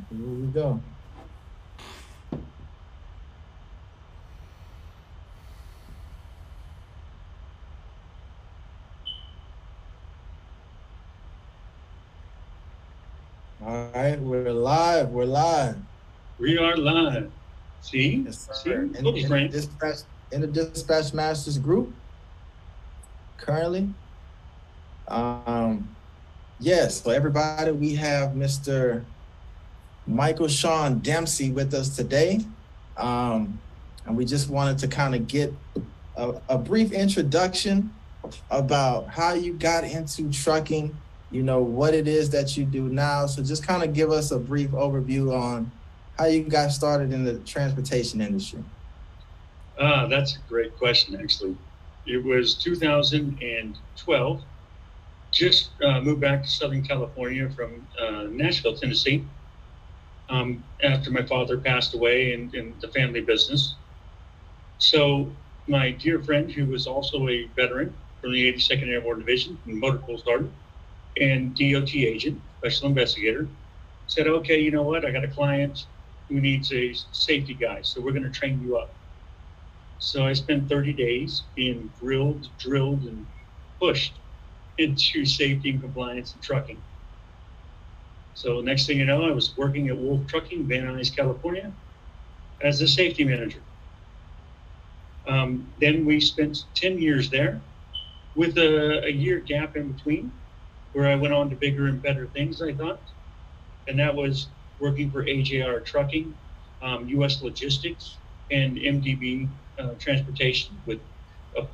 Here we go. All right, we're live. We're live. We are live. See? Yes, sir. See? Told you, Frank. In the Dispatch Masters group currently. Um, yes, so everybody, we have Mr. Michael Sean Dempsey with us today. And we just wanted to kind of get a brief introduction about how you got into trucking, what it is that you do now. So just kind of give us a brief overview on how you got started in the transportation industry. That's a great question, actually. It was 2012. Just moved back to Southern California from Nashville, Tennessee, after my father passed away in the family business. So my dear friend, who was also a veteran from the 82nd Airborne Division, Motor Pool Sergeant, and DOT agent, special investigator, said, okay, you know what? I got a client who needs a safety guy, so we're going to train you up. So I spent 30 days being grilled, drilled, and pushed into safety and compliance and trucking. So next thing you know, I was working at Wolf Trucking, Van Nuys, California, as a safety manager. Then we spent 10 years there with a year gap in between, where I went on to bigger and better things, I thought. And that was working for AJR Trucking, US Logistics, and MDB Transportation with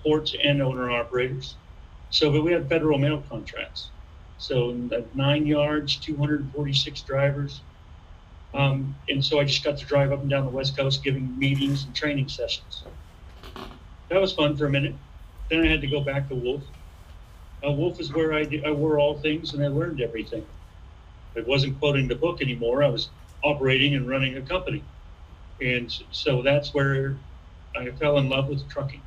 ports and owner operators. But we had federal mail contracts. So 9 yards, 246 drivers. And so I just got to drive up and down the West Coast giving meetings and training sessions. That was fun for a minute. Then I had to go back to Wolf. Wolf is where I wore all things and I learned everything. I wasn't quoting the book anymore. I was operating and running a company. And so that's where I fell in love with trucking,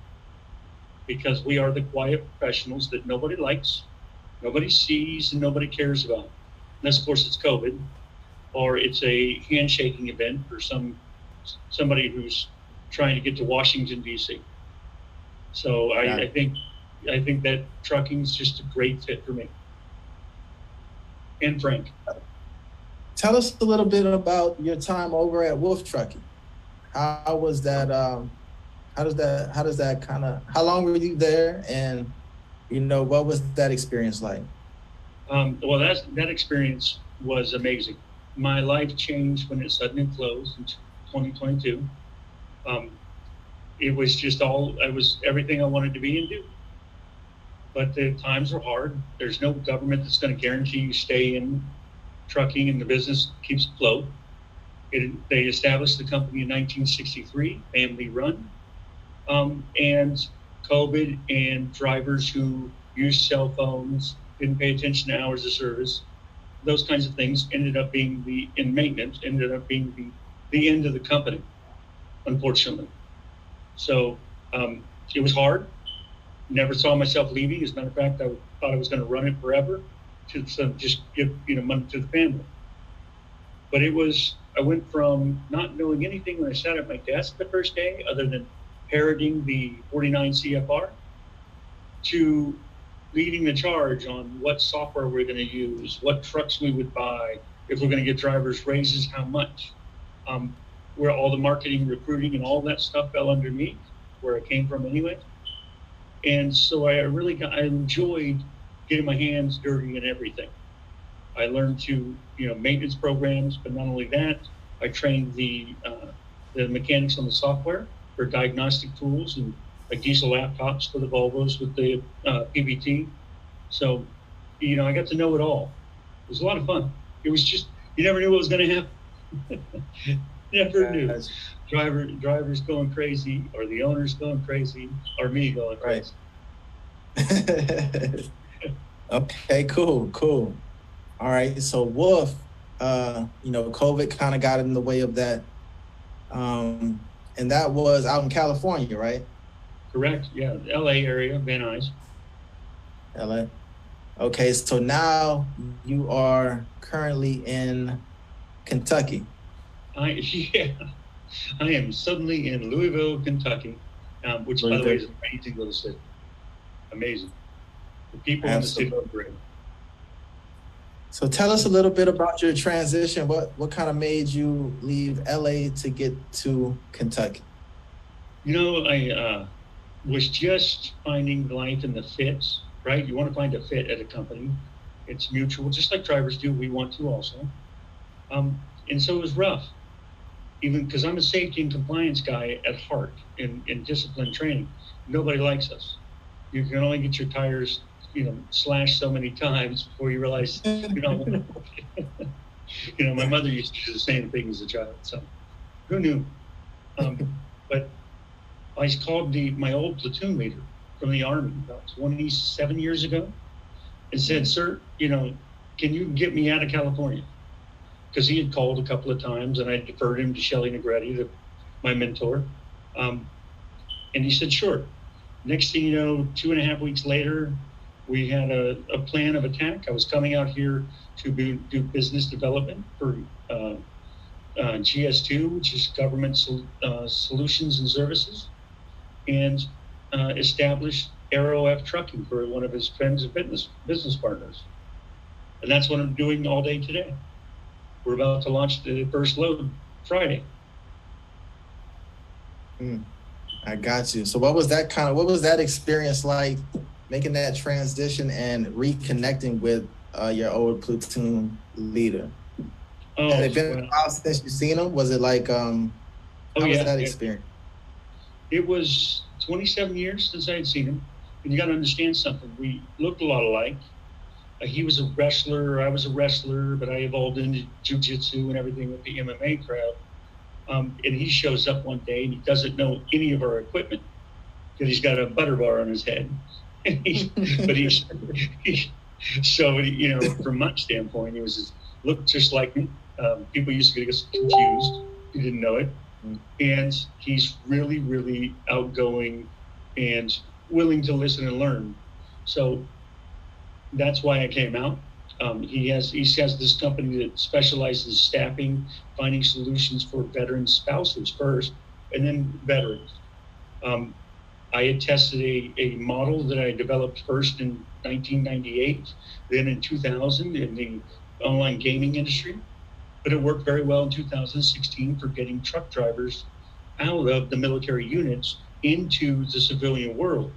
because we are the quiet professionals that nobody likes, nobody sees, and nobody cares about. Unless, of course, it's COVID, or it's a handshaking event for somebody who's trying to get to Washington, D.C. So I think that trucking is just a great fit for me. And Frank. Tell us a little bit about your time over at Wolf Trucking. How was that? How does that kind of? How long were you there, and what was that experience like? Well, that experience was amazing. My life changed when it suddenly closed in 2022. It was just I was everything I wanted to be and do. But the times were hard. There's no government that's going to guarantee you stay in trucking and the business keeps afloat. They established the company in 1963, family run. And COVID and drivers who used cell phones, didn't pay attention to hours of service, those kinds of things ended up being the end of the company, unfortunately. So it was hard. Never saw myself leaving. As a matter of fact, I thought I was going to run it forever to just give money to the family. But I went from not knowing anything when I sat at my desk the first day, other than parroting the 49 CFR, to leading the charge on what software we're going to use, what trucks we would buy, if we're going to get drivers raises, how much. Where all the marketing, recruiting, and all that stuff fell under me, where I came from anyway. And so I enjoyed getting my hands dirty in everything. I learned maintenance programs, but not only that, I trained the mechanics on the software for diagnostic tools and like diesel laptops for the Volvos with the PVT. So, I got to know it all. It was a lot of fun. It was just, you never knew what was going to happen. Never knew. Drivers going crazy, or the owners going crazy, or me going crazy. Right. Okay, cool. All right, so Wolf, COVID kind of got in the way of that. And that was out in California, right? Correct, yeah, LA area, Van Nuys. LA. Okay, so now you are currently in Kentucky. Yeah, I am suddenly in Louisville, Kentucky, which, by the way, is an amazing little city. Amazing. The people in the city are great. So tell us a little bit about your transition. What kind of made you leave LA to get to Kentucky? I was just finding life in the fits, right? You want to find a fit at a company. It's mutual, just like drivers do. We want to also. And so it was rough, even because I'm a safety and compliance guy at heart in discipline training. Nobody likes us. You can only get your tires, slashed so many times before you realize, my mother used to do the same thing as a child. So who knew? But I called my old platoon leader from the Army about 27 years ago and said, sir, can you get me out of California? Because he had called a couple of times and I deferred him to Shelley Negretti, my mentor. And he said, sure. Next thing you know, 2.5 weeks later, we had a plan of attack. I was coming out here to do business development for GS2, which is Government Solutions and Services, and established Aero Trucking for one of his friends and business partners. And that's what I'm doing all day today. We're about to launch the first load Friday. I got you. So what was that experience like, making that transition and reconnecting with your old platoon leader? Has it been a while since you've seen him? Was it like, how was that experience? It was 27 years since I had seen him. And you got to understand something. We looked a lot alike. He was a wrestler, I was a wrestler, but I evolved into jiu-jitsu and everything with the MMA crowd. And he shows up one day and he doesn't know any of our equipment because he's got a butter bar on his head. So, from my standpoint, he looked just like me. People used to get confused. He didn't know it. And he's really, really outgoing and willing to listen and learn. So that's why I came out. He has this company that specializes in staffing, finding solutions for veteran spouses first, and then veterans. I had tested a model that I developed first in 1998, then in 2000 in the online gaming industry. But it worked very well in 2016 for getting truck drivers out of the military units into the civilian world.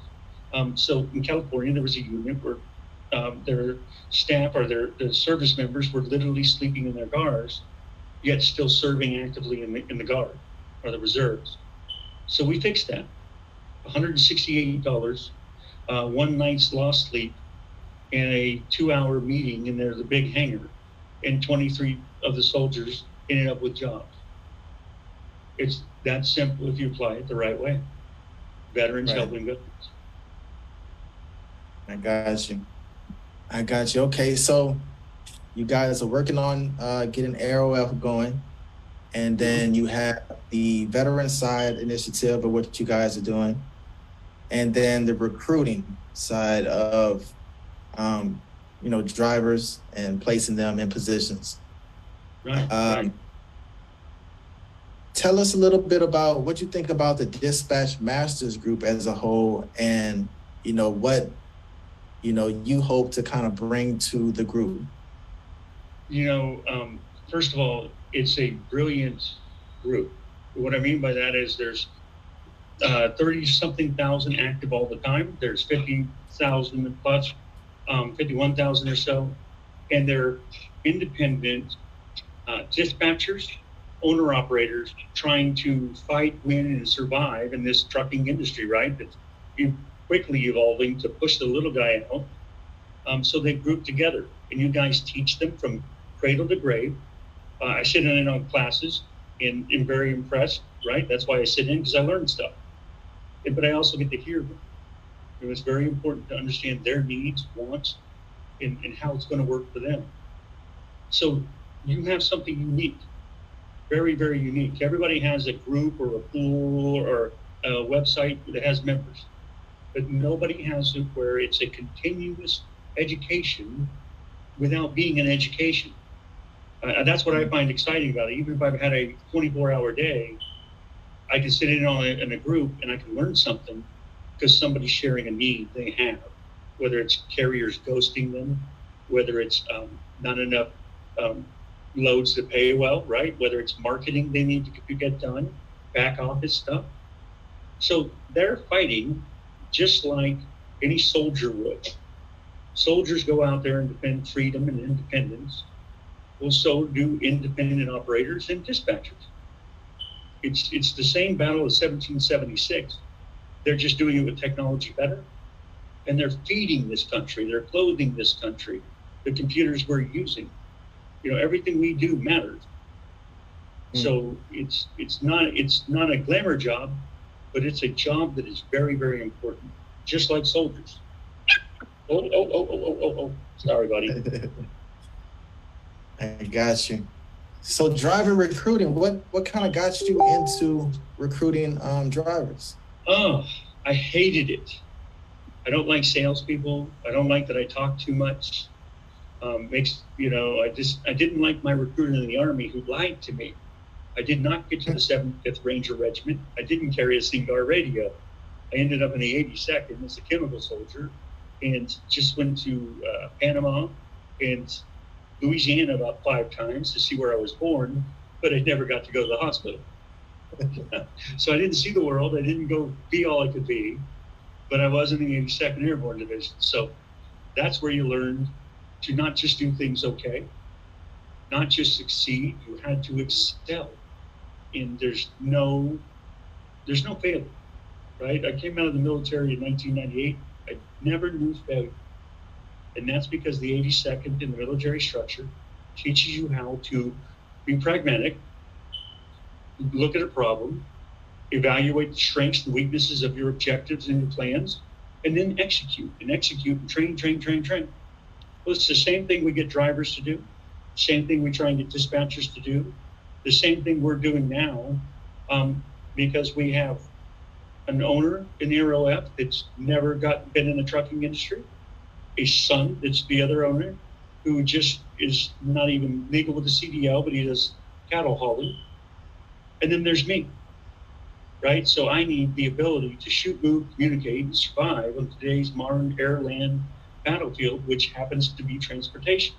So in California, there was a unit where their staff or the service members were literally sleeping in their cars, yet still serving actively in the Guard or the reserves. So we fixed that. $168, one night's lost sleep, and a 2-hour meeting in the big hangar, and 23 of the soldiers ended up with jobs. It's that simple if you apply it the right way. Veterans helping veterans. I got you. Okay, so you guys are working on getting AROF going, and then you have the veteran side initiative of what you guys are doing, and then the recruiting side of drivers and placing them in positions. Right. Tell us a little bit about what you think about the Dispatch Masters group as a whole, and what you hope to kind of bring to the group. First of all, it's a brilliant group. What I mean by that is there's 30-something thousand active all the time. There's 50,000 plus, 51,000 or so, and they're independent dispatchers, owner-operators trying to fight, win, and survive in this trucking industry, right? That's quickly evolving to push the little guy out. So they group together, and you guys teach them from cradle to grave. I sit in on classes and am very impressed, right? That's why I sit in, because I learn stuff. But I also get to hear them. It was very important to understand their needs, wants, and how it's going to work for them. So you have something unique, very, very unique. Everybody has a group or a pool or a website that has members, but nobody has it where it's a continuous education without being an education. That's what I find exciting about it. Even if I've had a 24-hour day, I can sit in in a group and I can learn something because somebody's sharing a need they have, whether it's carriers ghosting them, whether it's not enough loads to pay well, right? Whether it's marketing they need to get done, back office stuff. So they're fighting just like any soldier would. Soldiers go out there and defend freedom and independence. Well, so do independent operators and dispatchers. It's the same battle as 1776. They're just doing it with technology better. And they're feeding this country. They're clothing this country. The computers we're using. Everything we do matters. So it's not a glamour job, but it's a job that is very, very important. Just like soldiers. Oh. Sorry, buddy. I got you. So driver recruiting, what kind of got you into recruiting drivers? Oh, I hated it. I don't like salespeople. I don't like that I talk too much. I didn't like my recruiter in the Army who lied to me. I did not get to the 75th Ranger Regiment. I didn't carry a SINGAR radio. I ended up in the 82nd as a chemical soldier and just went to Panama and Louisiana about 5 times to see where I was born, but I never got to go to the hospital. So I didn't see the world. I didn't go be all I could be, but I was in the 82nd Airborne Division. So that's where you learned to not just do things okay, not just succeed, you had to excel. And there's no failure, right? I came out of the military in 1998. I never knew failure. And that's because the 82nd in the military structure teaches you how to be pragmatic, look at a problem, evaluate the strengths and weaknesses of your objectives and your plans, and then execute and train. Well, it's the same thing we get drivers to do, same thing we try and get dispatchers to do, the same thing we're doing now, because we have an owner in the ROF that's never been in the trucking industry, a son that's the other owner who just is not even legal with the CDL, but he does cattle hauling. And then there's me, right? So I need the ability to shoot, move, communicate, and survive on today's modern air-land battlefield, which happens to be transportation,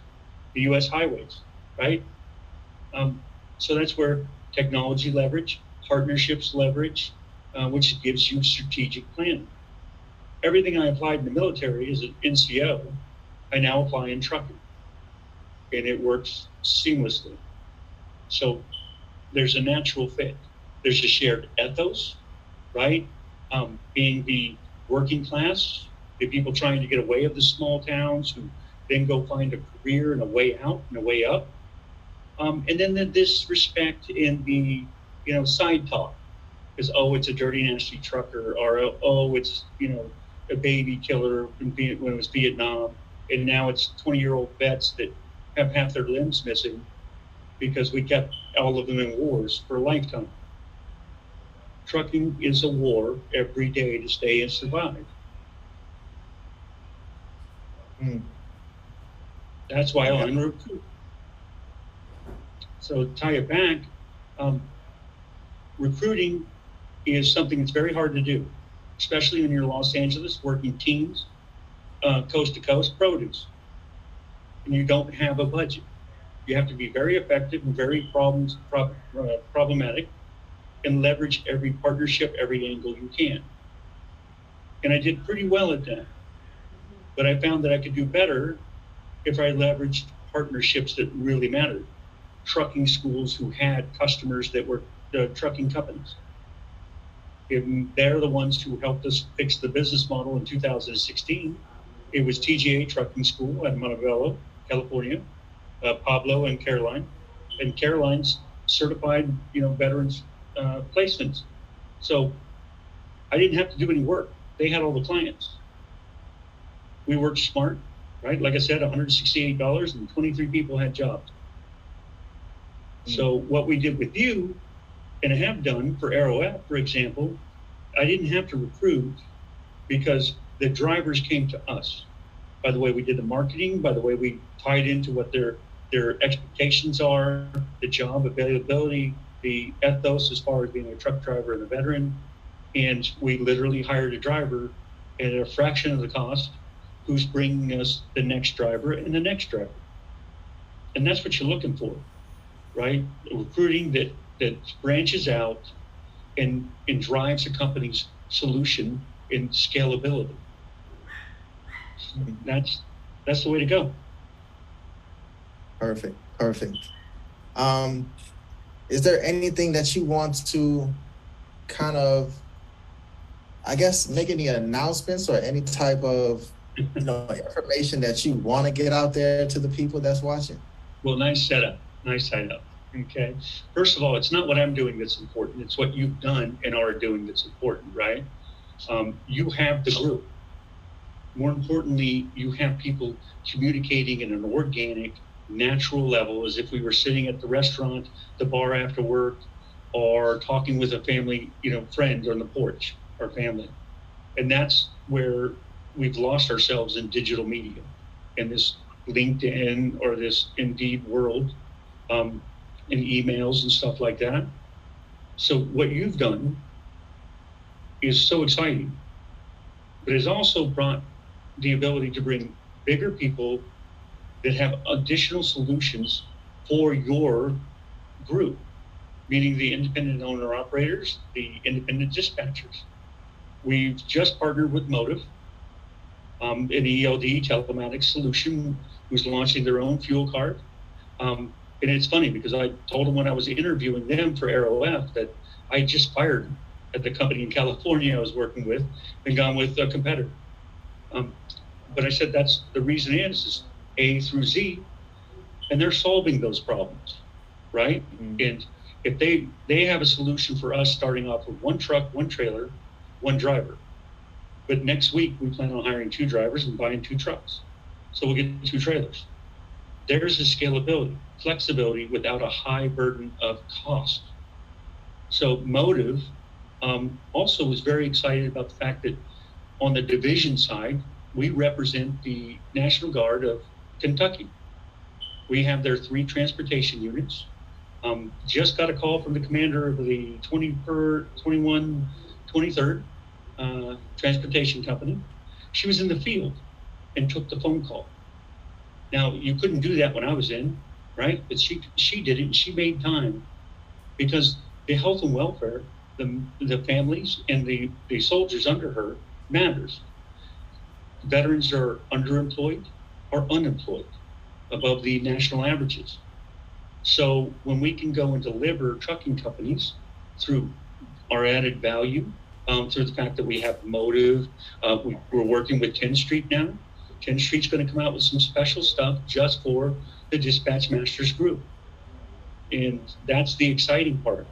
the U.S. highways, right? So that's where technology leverage, partnerships leverage, which gives you strategic planning. Everything I applied in the military as an NCO, I now apply in trucking, and it works seamlessly. So there's a natural fit. There's a shared ethos, right? Being the working class, the people trying to get away of the small towns who then go find a career and a way out and a way up. And then the disrespect in the, side talk. Because, it's a dirty, nasty trucker, or, it's, a baby killer when it was Vietnam. And now it's 20-year-old vets that have half their limbs missing because we kept all of them in wars for a lifetime. Trucking is a war every day to stay and survive. That's why I'm a recruit. So to tie it back, recruiting is something that's very hard to do, especially when you're in Los Angeles working teams, coast to coast produce, and you don't have a budget. You have to be very effective and very problematic and leverage every partnership, every angle you can. And I did pretty well at that. But I found that I could do better if I leveraged partnerships that really mattered. Trucking schools who had customers that were trucking companies. And they're the ones who helped us fix the business model in 2016. It was TGA Trucking School at Montebello, California, Pablo and Caroline. And Caroline's certified, veterans placements. So I didn't have to do any work. They had all the clients. We worked smart, right? Like I said, $168 and 23 people had jobs. So what we did with you, and I have done for ROF, for example, I didn't have to recruit because the drivers came to us. By the way we did the marketing, by the way we tied into what their their expectations are, the job availability, the ethos as far as being a truck driver and a veteran. And we literally hired a driver at a fraction of the cost who's bringing us the next driver and the next driver. And that's what you're looking for, right? Recruiting that branches out and drives a company's solution in scalability. That's the way to go. Perfect. Is there anything that you want to kind of, I guess, make any announcements or any type of, information that you want to get out there to the people that's watching? Well, nice setup. Okay. First of all, it's not what I'm doing that's important. It's what you've done and are doing that's important, right? You have the group. More importantly, you have people communicating in an organic, natural level, as if we were sitting at the restaurant, the bar after work, or talking with a family, friend on the porch, our family. And that's where we've lost ourselves in digital media, in this LinkedIn or this Indeed world, in emails and stuff like that. So what you've done is so exciting, but it's also brought the ability to bring bigger people that have additional solutions for your group, meaning the independent owner operators, the independent dispatchers. We've just partnered with Motive, an ELD telematics solution who's launching their own fuel card. And it's funny because I told them when I was interviewing them for ROF that I just fired at the company in California I was working with and gone with a competitor. But I said, that's the reason is A through Z, and they're solving those problems, right? Mm-hmm. And if they have a solution for us starting off with one truck, one trailer, one driver. But next week we plan on hiring 2 drivers and buying 2 trucks. So we'll get 2 trailers. There's the scalability, flexibility without a high burden of cost. So Motive also was very excited about the fact that on the division side, we represent the National Guard of Kentucky. We have their 3 transportation units. Just got a call from the commander of the 23rd Transportation Company. She was in the field and took the phone call. Now, you couldn't do that when I was in, right? But she did it, and she made time because the health and welfare, the families and the soldiers under her matters. Veterans are underemployed or unemployed above the national averages. So when we can go and deliver trucking companies through our added value, through the fact that we have Motive, we're working with 10th Street now. 10th Street's going to come out with some special stuff just for the Dispatch Masters group. And that's the exciting part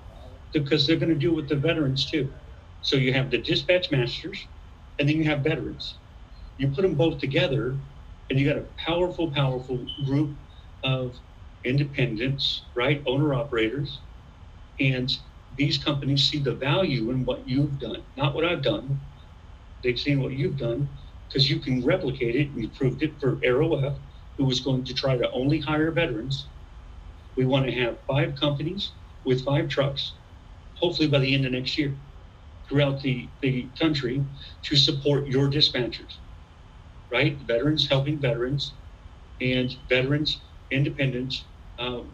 because they're going to do it with the veterans too. So you have the Dispatch Masters and then you have veterans. You put them both together and you got a powerful, powerful group of independents, right? Owner operators. And these companies see the value in what you've done, not what I've done. They've seen what you've done because you can replicate it. We proved it for ROF, who was going to try to only hire veterans. We want to have 5 companies with 5 trucks, hopefully by the end of next year, throughout the country to support your dispatchers, right? Veterans helping veterans and veterans independents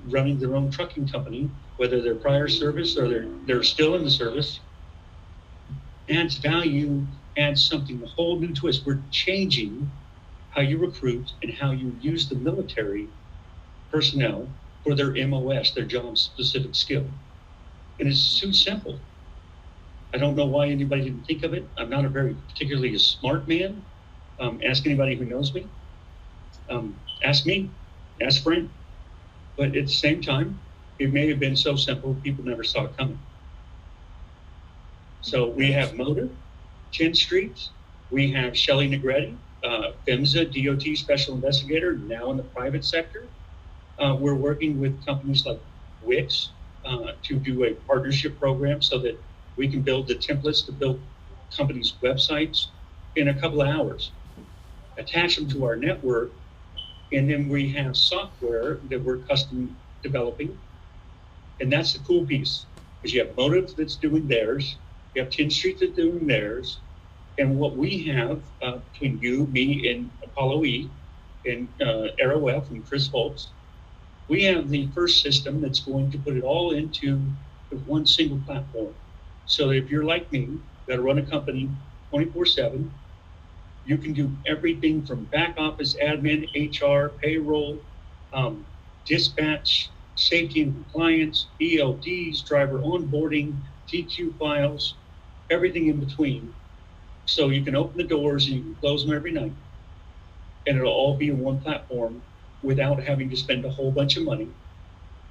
running their own trucking company, whether they're prior service or they're still in the service, adds value, adds something, a whole new twist. We're changing how you recruit and how you use the military personnel for their MOS, their job-specific skill. And it's too simple. I don't know why anybody didn't think of it. I'm not a very particularly a smart man. Ask anybody who knows me. Ask me, ask a friend. But at the same time, it may have been so simple, people never saw it coming. So we have Motive, 10th Street. We have Shelley Negretti, PHMSA DOT Special Investigator, now in the private sector. We're working with companies like Wix to do a partnership program so that we can build the templates to build companies' websites in a couple of hours, attach them to our network, And then we have software that we're custom developing. And that's the cool piece, because you have Motive that's doing theirs, you have 10th Street that's doing theirs, and what we have between you, me, and Apollo E, and Arrow F, and Chris Foltz, we have the first system that's going to put it all into the one single platform. So if you're like me, got to run a company 24/7, you can do everything from back office, admin, HR, payroll, dispatch, safety and compliance, ELDs, driver onboarding, TQ files, everything in between. So you can open the doors and you can close them every night. And it'll all be in one platform without having to spend a whole bunch of money,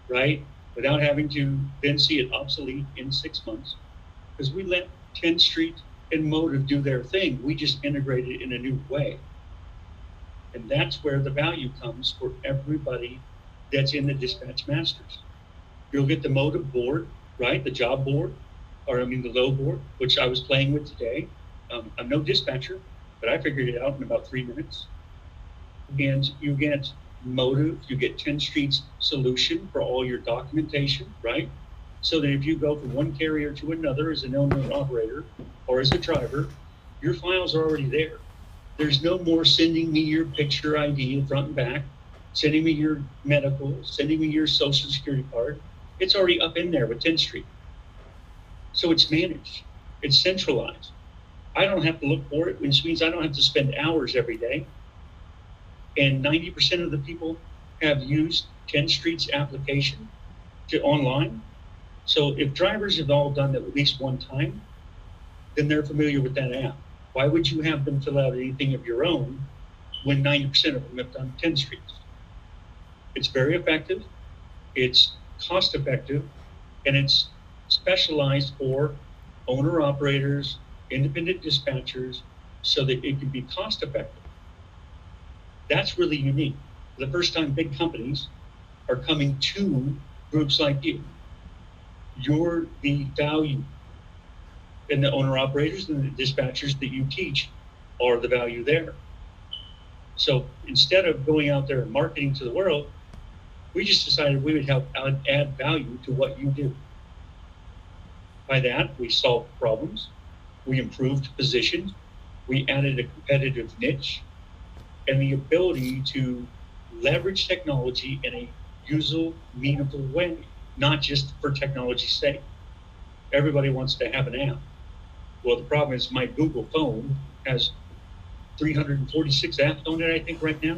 right? Without having to then see it obsolete in 6 months. Because we let 10th Street and Motive do their thing. We just integrate it in a new way. And that's where the value comes for everybody that's in the Dispatch Masters. You'll get the Motive board, right? The job board, or I mean the low board, which I was playing with today. I'm no dispatcher, but I figured it out in about 3 minutes. And you get Motive, you get 10th Street's solution for all your documentation, right? So that if you go from one carrier to another as an owner and operator or as a driver, your files are already there. There's no more sending me your picture ID front and back, sending me your medical, sending me your social security card. It's already up in there with 10th Street. So it's managed, it's centralized. I don't have to look for it, which means I don't have to spend hours every day. And 90% of the people have used 10th Street's application to online. So if drivers have all done it at least one time, then they're familiar with that app. Why would you have them fill out anything of your own when 90% of them have done 10th Street? It's very effective, it's cost effective, and it's specialized for owner operators, independent dispatchers, so that it can be cost effective. That's really unique. For the first time, big companies are coming to groups like you. You're the value, and the owner operators and the dispatchers that you teach are the value there. So instead of going out there and marketing to the world, we just decided we would help add value to what you do. By that, we solved problems, we improved positions, we added a competitive niche, and the ability to leverage technology in a usable, meaningful way, not just for technology's sake. Everybody wants to have an app. Well, the problem is my Google phone has 346 apps on it, I think, right now.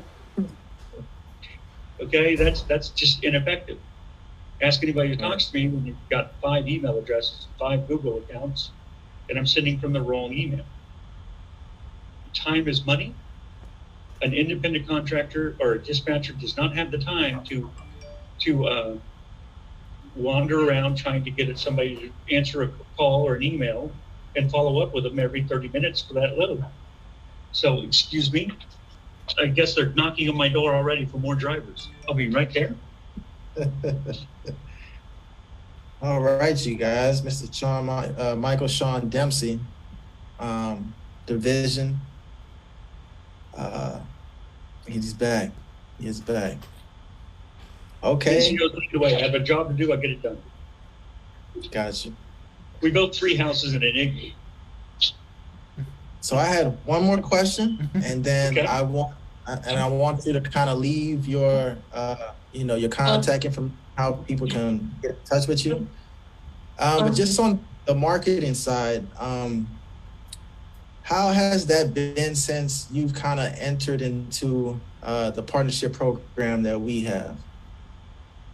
Okay, that's just ineffective. Ask anybody who talks to me when you've got 5 email addresses, 5 Google accounts, and I'm sending from the wrong email. Time is money. An independent contractor or a dispatcher does not have the time to wander around trying to get somebody to answer a call or an email and follow up with them every 30 minutes for that load. So, excuse me, I guess they're knocking on my door already for more drivers. I'll be right there. All right, you guys, Mr. Michael Sean Dempsey, division. He's back. He's back. Okay. I have a job to do. I get it done. Gotcha. We built 3 houses in an igloo. So I had one more question, and then Okay. I want you to kind of leave your, your contact information, how people can get in touch with you. But just on the marketing side, how has that been since you've kind of entered into the partnership program that we have?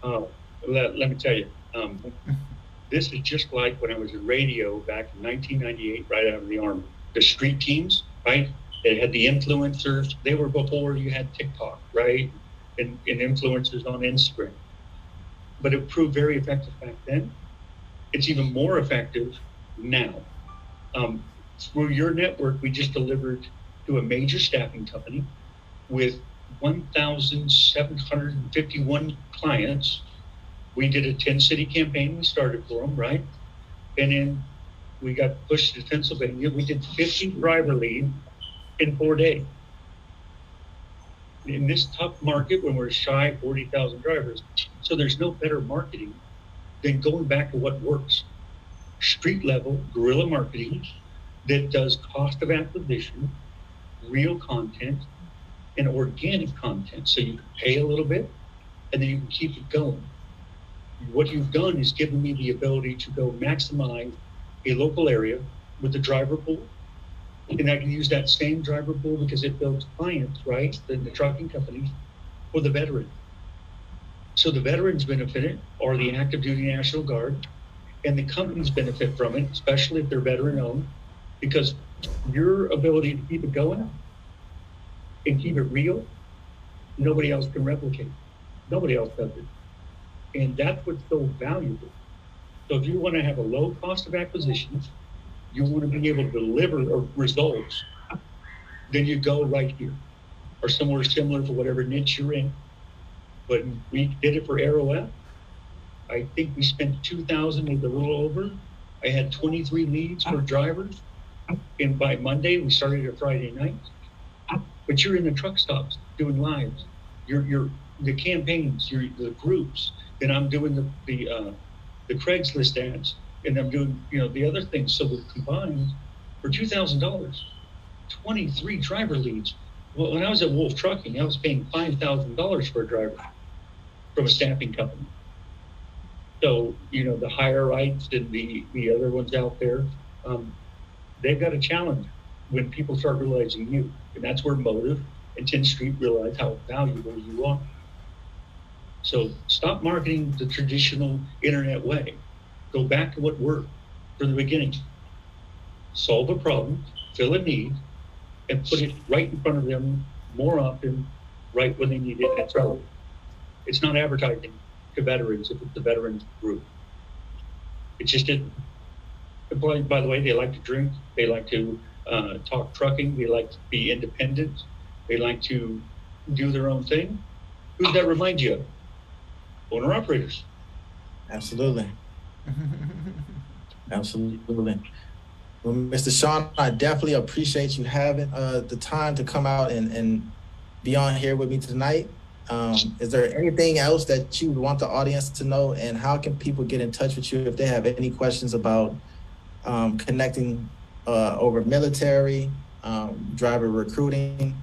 Let me tell you, this is just like when I was in radio back in 1998, right out of the Army. The street teams, right? They had the influencers. They were before you had TikTok, right? And influencers on Instagram. But it proved very effective back then. It's even more effective now. Through your network, we just delivered to a major staffing company with 1,751 clients. We did a 10-city campaign. We started for them, right? And then we got pushed to Pennsylvania. We did 50 driver lead in 4 days. in this tough market when we're shy of 40,000 drivers. So there's no better marketing than going back to what works. Street level guerrilla marketing that does cost of acquisition, real content, and organic content. So you can pay a little bit and then you can keep it going. What you've done is given me the ability to go maximize a local area with the driver pool. And I can use that same driver pool because it builds clients, right? The trucking companies for the veteran. So the veterans benefit or the active duty National Guard, and the companies benefit from it, especially if they're veteran owned, because your ability to keep it going and keep it real, nobody else can replicate. Nobody else does it. And that's what's so valuable. So if you want to have a low cost of acquisition, you want to be able to deliver results, then you go right here or somewhere similar to whatever niche you're in. But we did it for AeroF. I think we spent 2,000, maybe a little over. I had 23 leads for drivers. And by Monday, we started a Friday night. But you're in the truck stops doing lives. You're the campaigns, the groups. Then I'm doing the Craigslist ads, and I'm doing the other things. So we're combined for $2,000, 23 driver leads. Well, when I was at Wolf Trucking, I was paying $5,000 for a driver from a staffing company. So the higher rights and the other ones out there, they've got a challenge when people start realizing you, and that's where Motive and 10th Street realize how valuable you are. So stop marketing the traditional internet way. Go back to what worked from the beginning. Solve a problem, fill a need, and put it right in front of them more often, right when they need it. That's relevant. It's not advertising to veterans if it's the veterans group. It's just it. By the way, they like to drink. They like to talk trucking. They like to be independent. They like to do their own thing. Who does that remind you of? Owner operators. Absolutely. Absolutely. Well, Mr. Sean, I definitely appreciate you having the time to come out and be on here with me tonight. Is there anything else that you would want the audience to know, and how can people get in touch with you if they have any questions about connecting over military, driver recruiting,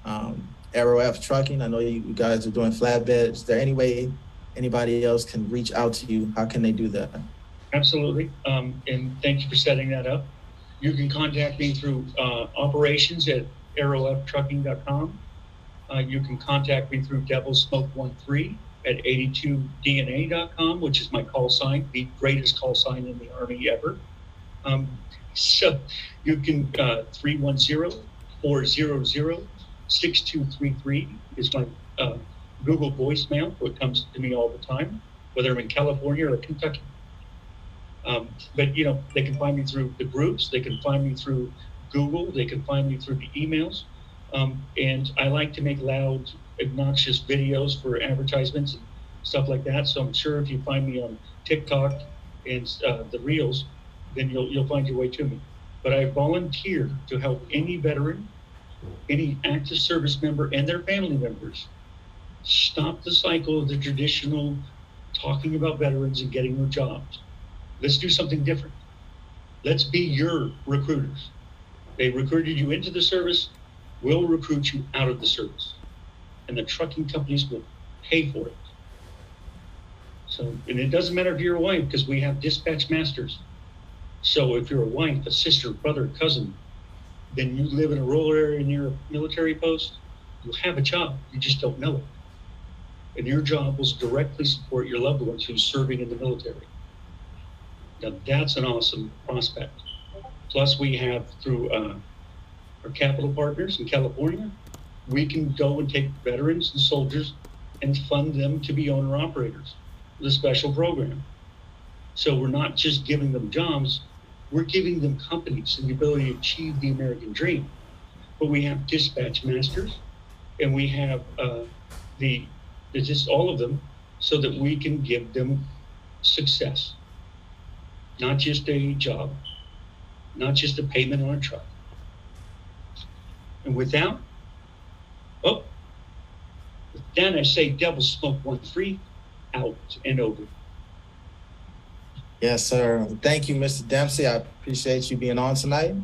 AeroF trucking? I know you guys are doing flatbed. Is there any way anybody else can reach out to you? How can they do that? Absolutely. And thank you for setting that up. You can contact me through operations at aeroftrucking.com. You can contact me through devilsmoke13 at 82dna.com, which is my call sign, the greatest call sign in the Army ever. So you can 310-400-6233 is my Google voicemail, so it comes to me all the time, whether I'm in California or Kentucky. But they can find me through the groups, they can find me through Google, they can find me through the emails. And I like to make loud, obnoxious videos for advertisements and stuff like that. So I'm sure if you find me on TikTok and the Reels, then you'll find your way to me. But I volunteer to help any veteran, any active service member, and their family members stop the cycle of the traditional talking about veterans and getting their jobs. Let's do something different. Let's be your recruiters. They recruited you into the service, we'll recruit you out of the service. And the trucking companies will pay for it. So, and it doesn't matter if you're a wife, because we have dispatch masters. So if you're a wife, a sister, brother, cousin, then you live in a rural area near a military post, you have a job, you just don't know it. And your job was directly support your loved ones who's serving in the military. Now that's an awesome prospect. Plus we have through our capital partners in California, we can go and take veterans and soldiers and fund them to be owner operators with a special program. So we're not just giving them jobs, we're giving them companies and the ability to achieve the American dream. But we have dispatch masters, and we have just all of them, so that we can give them success. Not just a job, not just a payment on a truck. And with that, Then I say double smoke 1-3, out and over. Yes, sir. Thank you, Mr. Dempsey. I appreciate you being on tonight.